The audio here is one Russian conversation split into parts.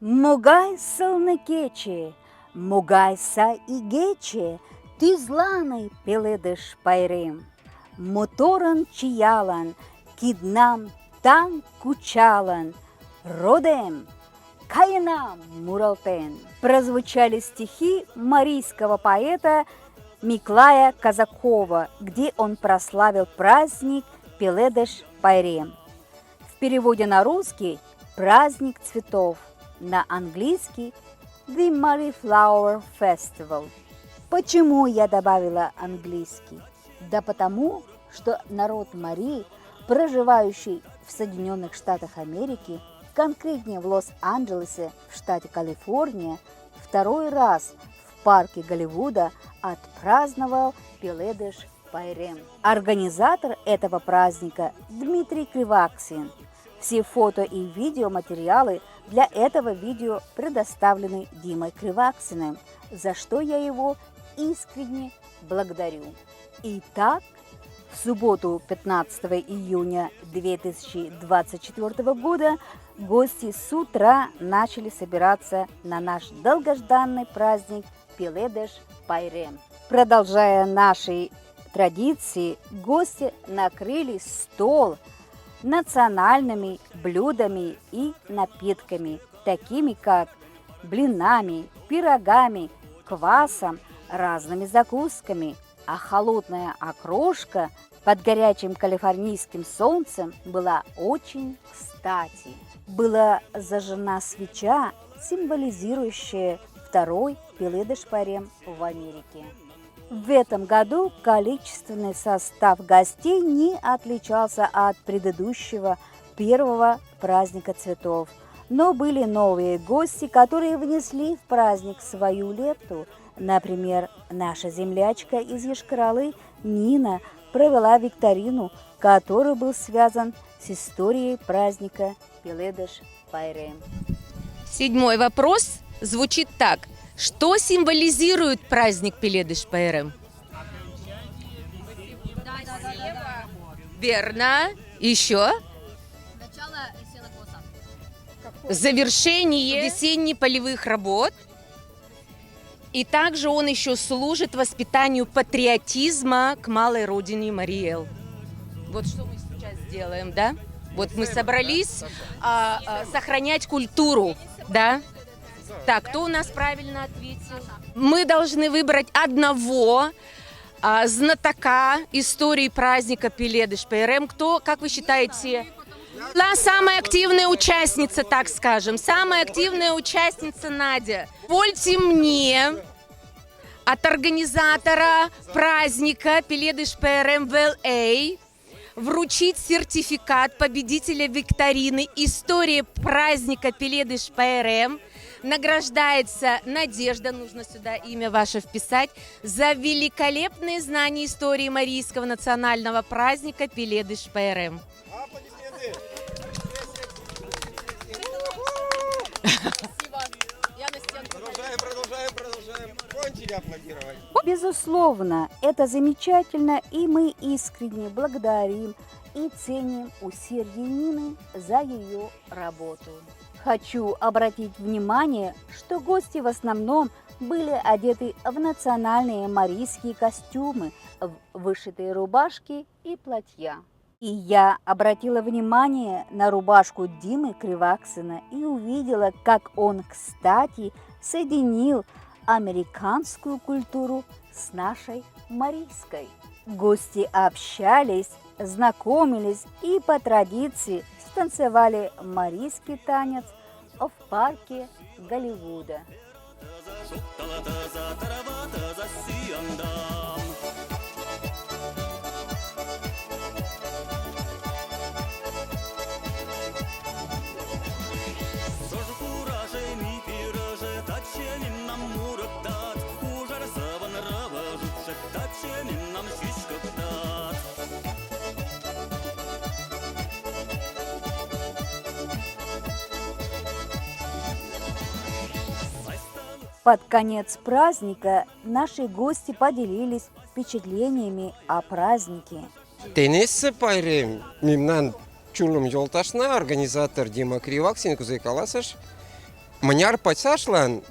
Могай сылны могайса игече, тӱзлане пеледыш пайрем. Моторын чиялан, киднам таҥ кучалын, родем, каена муралтен. Прозвучали стихи марийского поэта Миклая Казакова, где он прославил праздник Пеледыш Пайрем. В переводе на русский «Праздник цветов», на английский «The Marri Flower Festival». Почему я добавила английский? Да потому, что народ Марии, проживающий в Соединенных Штатах Америки, конкретнее в Лос-Анджелесе, в штате Калифорния, второй раз в парке Голливуда отпраздновал Пеледыш Пайрем. Организатор этого праздника Дмитрий Криваксин. Все фото и видеоматериалы для этого видео предоставлены Димой Криваксиным, за что я его искренне благодарю. Итак, в субботу 15 июня 2024 года гости с утра начали собираться на наш долгожданный праздник Пеледыш Пайрем. Продолжая наши традиции, гости накрыли стол национальными блюдами и напитками, такими как блинами, пирогами, квасом, разными закусками, а холодная окрошка под горячим калифорнийским солнцем была очень кстати. Была зажжена свеча, символизирующая второй Пеледыш Пайрем в Америке. В этом году количественный состав гостей не отличался от предыдущего первого праздника цветов, но были новые гости, которые внесли в праздник свою лепту. Например, наша землячка из Йошкар-Олы Нина провела викторину, который был связан с историей праздника Пеледыш Пайрем. 7-й вопрос звучит так. Что символизирует праздник Пеледыш Пайрем? Верно. Еще? Начало сенокоса. Завершение весенне-полевых работ. И также он еще служит воспитанию патриотизма к малой родине Мариэл. Вот что мы сейчас делаем, да? Вот мы собрались сохранять культуру, да? Так, кто у нас правильно ответил? Мы должны выбрать одного знатока истории праздника Пеледыш Пайрем. Кто, как вы считаете, самая активная участница, так скажем, самая активная участница Надя? Позвольте мне от организатора праздника Пеледыш Пайрем в Л.А. вручить сертификат победителя викторины «История праздника Пеледыш Пайрем». Награждается Надежда, нужно сюда имя ваше вписать, за великолепные знания истории марийского национального праздника Пеледыш Пайрем. Продолжаем. Кончили аплодировать. Безусловно, это замечательно, и мы искренне благодарим и ценим усердие Нины за ее работу. Хочу обратить внимание, что гости в основном были одеты в национальные марийские костюмы, в вышитые рубашки и платья. И я обратила внимание на рубашку Димы Криваксина и увидела, как он, кстати, соединил американскую культуру с нашей марийской. Гости общались, знакомились и по традиции станцевали марийский танец в парке Голливуда. Под конец праздника наши гости поделились впечатлениями о празднике. Тенес Пайрем мемнан чулым жолташна организатор Дима Криваксин кузе каласыш. Мanyar paçaşlan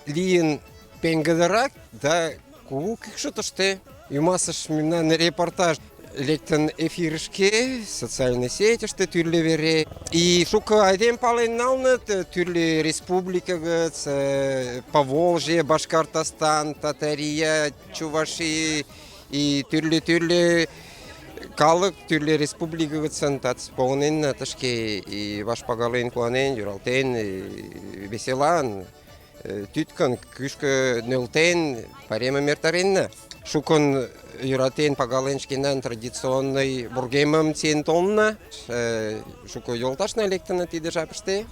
liyin pengadarак да кугу кикшотоште юмасыш мемнан репортаж лектен эфирышке социальный сетьыште тӱрлӧ вере. И шуко айдем пален налыныт тӱрлӧ республика гыц, Поволжье, Башкортостан, Татария, Чуваши и тӱрлӧ калык тӱрлӧ республика гыцын погынен тышке и ваш пагален куанен, йӧралтен, веселан, тӱткын кӱшкӧ нӧлтен, пайремым эртаренна. Шукын йӧратен пагален шкенан традиционный вургемым чиен толынна. Шуко йолташна лектыныт тиде жапыште.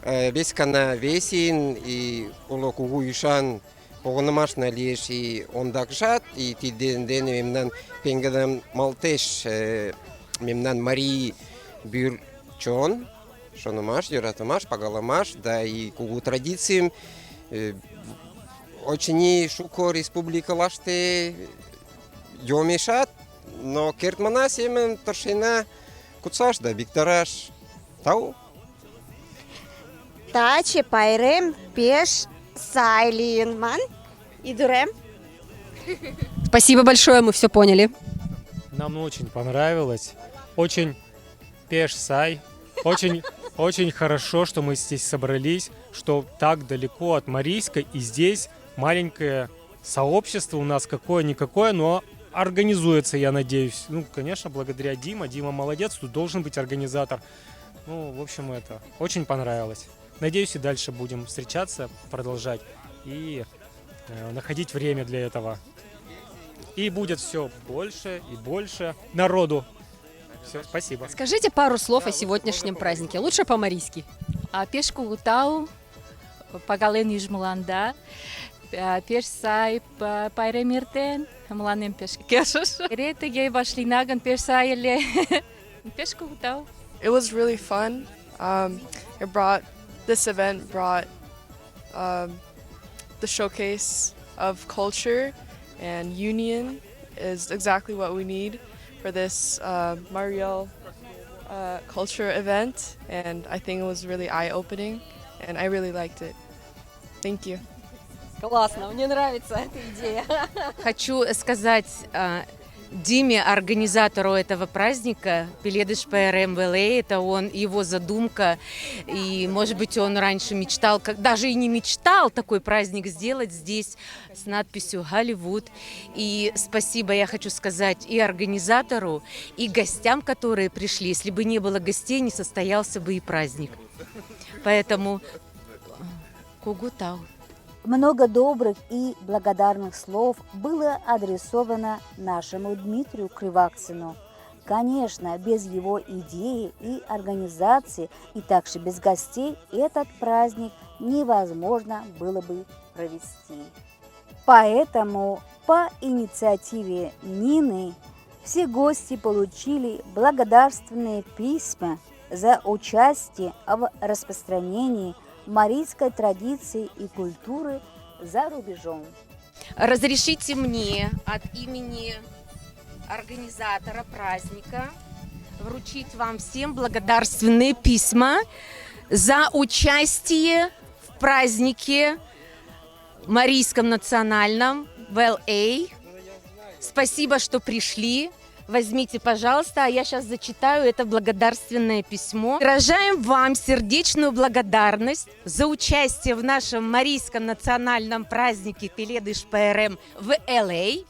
Вескана весин и уло кугу ӱшан погынымашна лиеш и ондакшат, и тидын дене мемнан пеҥгыдем малтеш мемнан марий вӱр чон, шонымаш, йӧратымаш, пагалымаш да и кугу традицийым очыни шуко республикылаште йомешат, но кертмына семын тыршена кутсаш да виктараш. Тау. Таче пайрем пеш сай лийын ман. Идурем. Спасибо большое, мы все поняли. Нам очень понравилось. Очень пеш сай. Очень хорошо, что мы здесь собрались, что так далеко от Марийска, и здесь маленькое сообщество у нас какое-никакое, но организуется, я надеюсь. Ну, конечно, благодаря Дима. Дима молодец, тут должен быть организатор. Ну, в общем, это очень понравилось. Надеюсь, и дальше будем встречаться, продолжать и находить время для этого. И будет все больше и больше народу. Все, спасибо. Скажите пару слов о сегодняшнем празднике, лучше по-марийски. Пешку утау, пагален южмуланда, пеш сай пайремиртен, мланем пеш кешеш. Ретеге башли наган пеш сайле, пешку утау. It was really fun. This event brought the showcase of culture and union is exactly what we need for this Mariel culture event, and I think it was really eye-opening, and I really liked it. Thank you. Классно, мне нравится эта идея. Хочу сказать Диме, организатору этого праздника, Пеледыш ПРМ ВЛА, это он, его задумка, и, может быть, он раньше мечтал, даже и не мечтал такой праздник сделать здесь с надписью «Голливуд». И спасибо я хочу сказать и организатору, и гостям, которые пришли. Если бы не было гостей, не состоялся бы и праздник. Поэтому кугутау. Много добрых и благодарных слов было адресовано нашему Дмитрию Криваксину. Конечно, без его идеи и организации, и также без гостей, этот праздник невозможно было бы провести. Поэтому по инициативе Нины все гости получили благодарственные письма за участие в распространении марийской традиции и культуры за рубежом. Разрешите мне от имени организатора праздника вручить вам всем благодарственные письма за участие в празднике Марийском национальном в ЛА. Спасибо, что пришли. Возьмите, пожалуйста, а я сейчас зачитаю это благодарственное письмо. Выражаем вам сердечную благодарность за участие в нашем Марийском национальном празднике Пеледыш ПРМ в ЛА.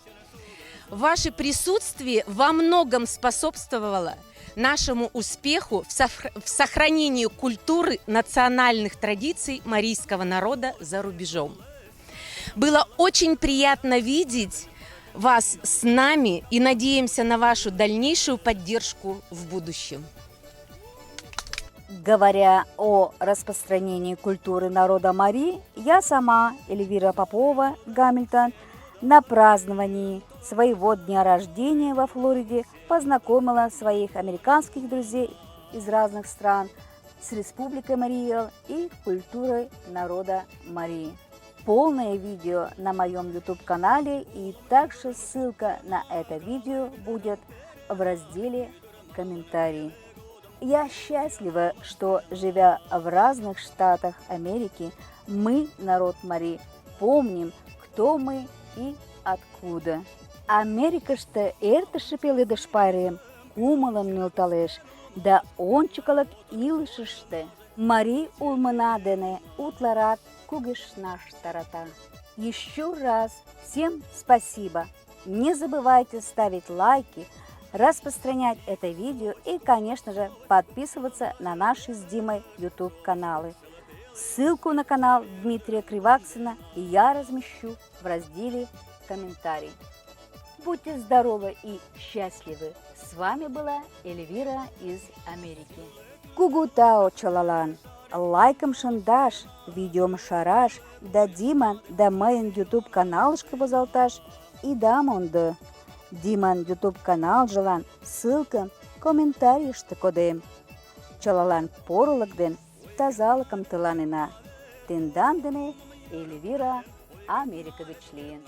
Ваше присутствие во многом способствовало нашему успеху в сохранении культуры национальных традиций марийского народа за рубежом. Было очень приятно видеть вас с нами и надеемся на вашу дальнейшую поддержку в будущем. Говоря о распространении культуры народа Мари, я сама, Эльвира Попова, Гамильтон, на праздновании своего дня рождения во Флориде познакомила своих американских друзей из разных стран с Республикой Мариэл и культурой народа Мари. Полное видео на моем YouTube-канале, и также ссылка на это видео будет в разделе «Комментарии». Я счастлива, что, живя в разных штатах Америки, мы, народ Мари, помним, кто мы и откуда. Америкашты эртыші пеледіш пайрем, кумылым нӧлталеш, да ончыкылык илышыште Мари улмына дене утларак кугешнаш тарата. Еще раз всем спасибо. Не забывайте ставить лайки, распространять это видео и, конечно же, подписываться на наши с Димой YouTube каналы. Ссылку на канал Дмитрия Криваксина я размещу в разделе «Комментарий». Будьте здоровы и счастливы. С вами была Эльвира из Америки. Кугутао чалалан. Лайком шандаш, видеом шараш, да Диман, да мейн YouTube каналышка возалташ и да монды. Диман YouTube канал жалан, ссылка, комментарий штыкодем. Чалалан порулыкден, тазалыкым тыланына. Тендан дене Эльвира Америка гыч лийын.